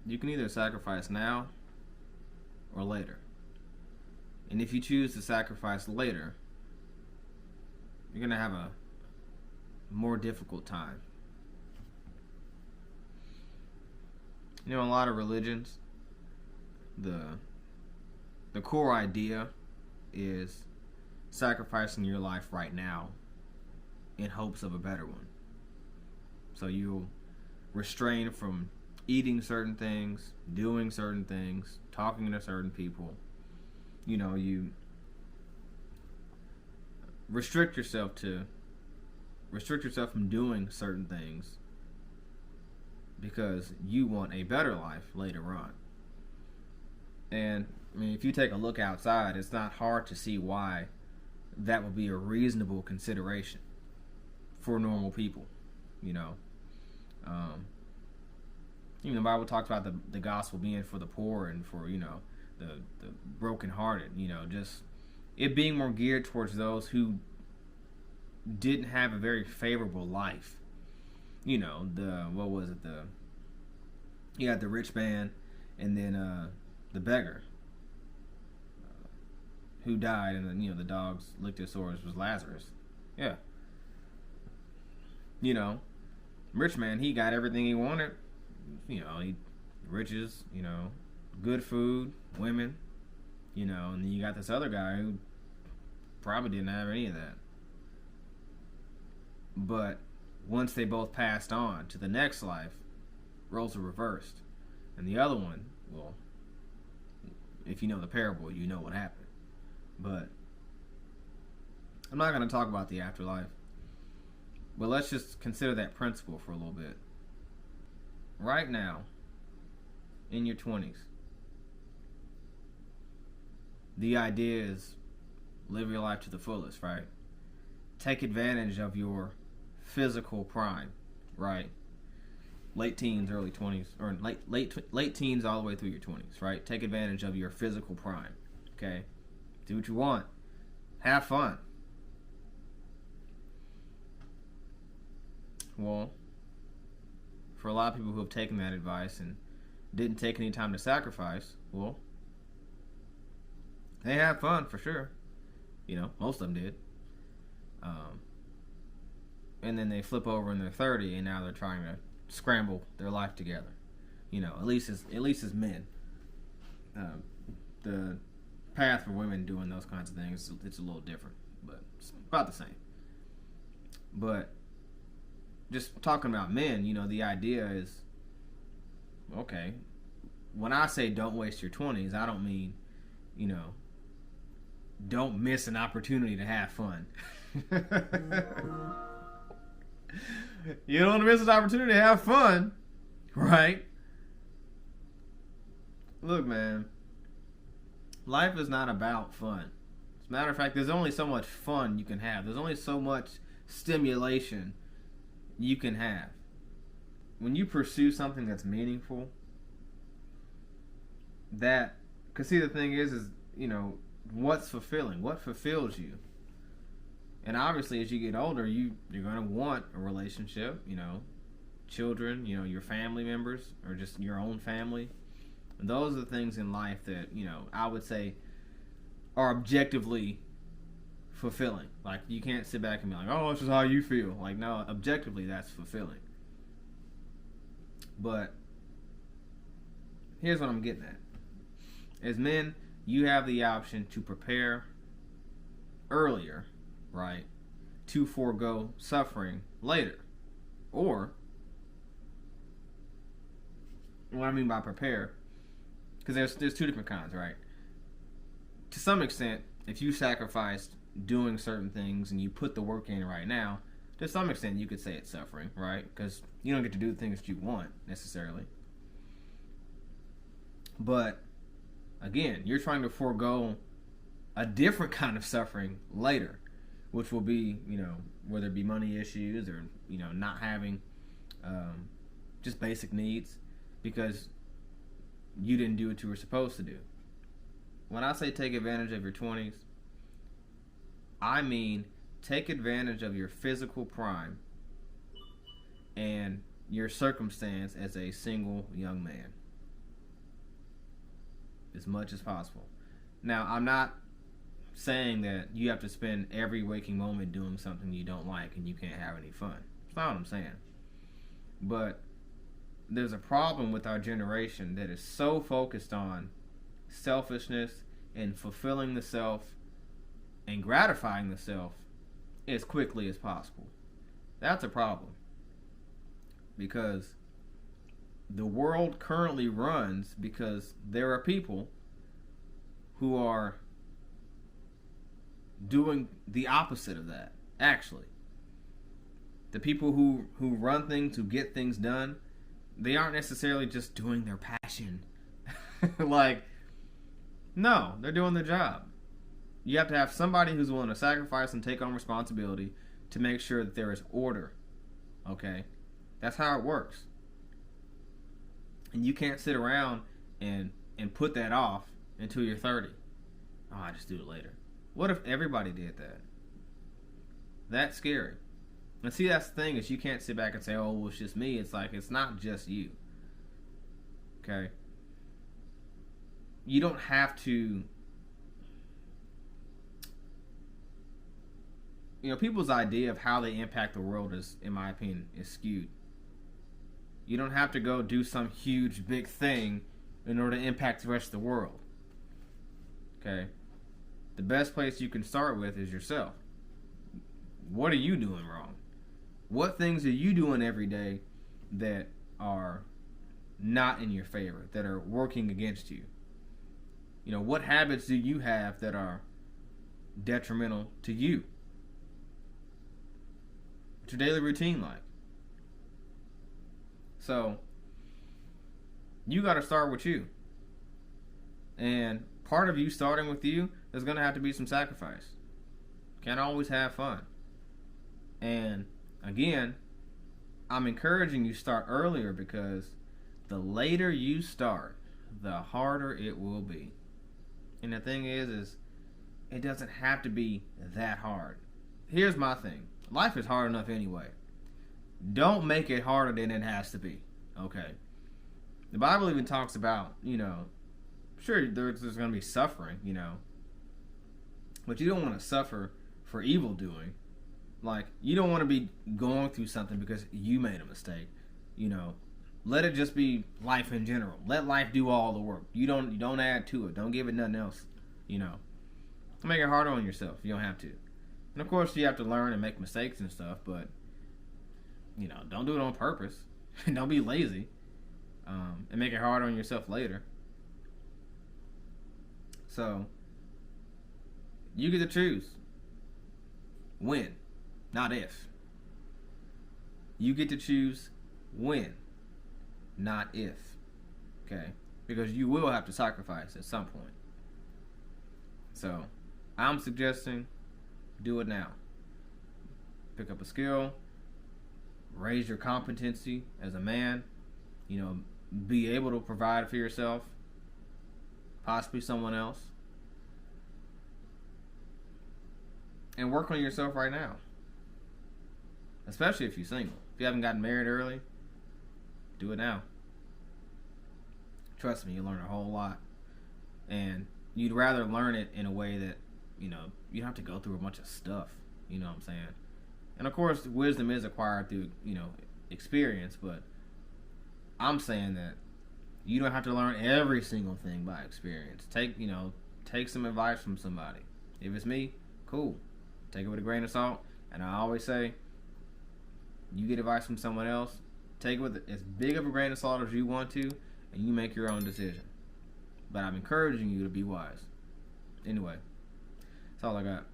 You can either sacrifice now or later. And if you choose to sacrifice later, you're going to have a more difficult time. You know, a lot of religions, the core idea is sacrificing your life right now in hopes of a better one. So you'll restrain from eating certain things, doing certain things, talking to certain people. You know, you restrict yourself from doing certain things because you want a better life later on. And I mean, if you take a look outside, it's not hard to see why that would be a reasonable consideration for normal people. You know, even the Bible talks about the gospel being for the poor and for, you know, the brokenhearted. You know, just it being more geared towards those who didn't have a very favorable life. You know, you got the rich man, and then the beggar who died, and then, you know, the dogs licked his sores, was Lazarus. Yeah. You know, rich man, he got everything he wanted. You know, riches, you know, good food, women, you know, and then you got this other guy who probably didn't have any of that. But once they both passed on to the next life, roles were reversed. And the other one, well, if you know the parable, you know what happened. But I'm not going to talk about the afterlife. But let's just consider that principle for a little bit. Right now, in your 20s, the idea is live your life to the fullest, right? Take advantage of your physical prime, right? Late teens, early 20s, or late teens all the way through your 20s, right? Take advantage of your physical prime, okay? Do what you want. Have fun. Well, for a lot of people who have taken that advice and didn't take any time to sacrifice, well, they have fun for sure. You know, most of them did. And then they flip over and they're 30, and now they're trying to scramble their life together. You know, at least as men. The path for women doing those kinds of things, it's a little different, but it's about the same. But just talking about men, you know, the idea is, okay, when I say don't waste your 20s, I don't mean, you know, don't miss an opportunity to have fun. You don't want to miss an opportunity to have fun, right? Look, man, life is not about fun. As a matter of fact, there's only so much fun you can have. There's only so much stimulation you can have. When you pursue something that's meaningful, that, because see, the thing is, you know, what's fulfilling? What fulfills you? And obviously, as you get older, you're going to want a relationship, you know, children, you know, your family members, or just your own family. And those are the things in life that, you know, I would say are objectively fulfilling. Like, you can't sit back and be like, oh, this is how you feel. Like, no, objectively, that's fulfilling. But here's what I'm getting at. As men, you have the option to prepare earlier, right, to forego suffering later. Or, what I mean by prepare, because there's two different kinds, right? To some extent, if you sacrificed doing certain things and you put the work in right now, to some extent you could say it's suffering, right? Because you don't get to do the things that you want necessarily. But again, you're trying to forego a different kind of suffering later, which will be, you know, whether it be money issues or, you know, not having just basic needs because you didn't do what you were supposed to do. When I say take advantage of your 20s, I mean take advantage of your physical prime and your circumstance as a single young man. as much as possible. Now, I'm not saying that you have to spend every waking moment doing something you don't like and you can't have any fun. That's not what I'm saying. But there's a problem with our generation that is so focused on selfishness and fulfilling the self and gratifying the self as quickly as possible. That's a problem. Because the world currently runs because there are people who are doing the opposite of that, actually. The people who run things, who get things done, they aren't necessarily just doing their passion. Like, no, they're doing their job. You have to have somebody who's willing to sacrifice and take on responsibility to make sure that there is order. Okay? That's how it works. And you can't sit around and put that off until you're 30. Oh, I just do it later. What if everybody did that? That's scary. And see, that's the thing, is you can't sit back and say, oh, well, it's just me. It's like, it's not just you. Okay? You don't have to... You know, people's idea of how they impact the world is, in my opinion, is skewed. You don't have to go do some huge, big thing in order to impact the rest of the world. Okay? The best place you can start with is yourself. What are you doing wrong? What things are you doing every day that are not in your favor, that are working against you? You know, what habits do you have that are detrimental to you? What's your daily routine like? So, you got to start with you. And part of you starting with you, there's going to have to be some sacrifice. Can't always have fun. And again, I'm encouraging you to start earlier, because the later you start, the harder it will be. And the thing is it doesn't have to be that hard. Here's my thing. Life is hard enough anyway. Don't make it harder than it has to be. Okay? The Bible even talks about, you know, sure, there's going to be suffering, you know, but you don't want to suffer for evil doing. Like, you don't want to be going through something because you made a mistake. You know, let it just be life in general. Let life do all the work. You don't add to it. Don't give it nothing else. You know, don't make it harder on yourself. You don't have to. And of course, you have to learn and make mistakes and stuff. But you know, don't do it on purpose. Don't be lazy, and make it hard on yourself later. So you get to choose when. Not if. You get to choose when, not if. Okay? Because you will have to sacrifice at some point. So, I'm suggesting do it now. Pick up a skill. Raise your competency as a man. You know, be able to provide for yourself. Possibly someone else. And work on yourself right now. Especially if you're single. If you haven't gotten married early, do it now. Trust me, you'll learn a whole lot. And you'd rather learn it in a way that, you know, you don't have to go through a bunch of stuff. You know what I'm saying? And of course, wisdom is acquired through, you know, experience. But I'm saying that you don't have to learn every single thing by experience. Take some advice from somebody. If it's me, cool. Take it with a grain of salt. And I always say, you get advice from someone else, take it with as big of a grain of salt as you want to, and you make your own decision. But I'm encouraging you to be wise. Anyway, that's all I got.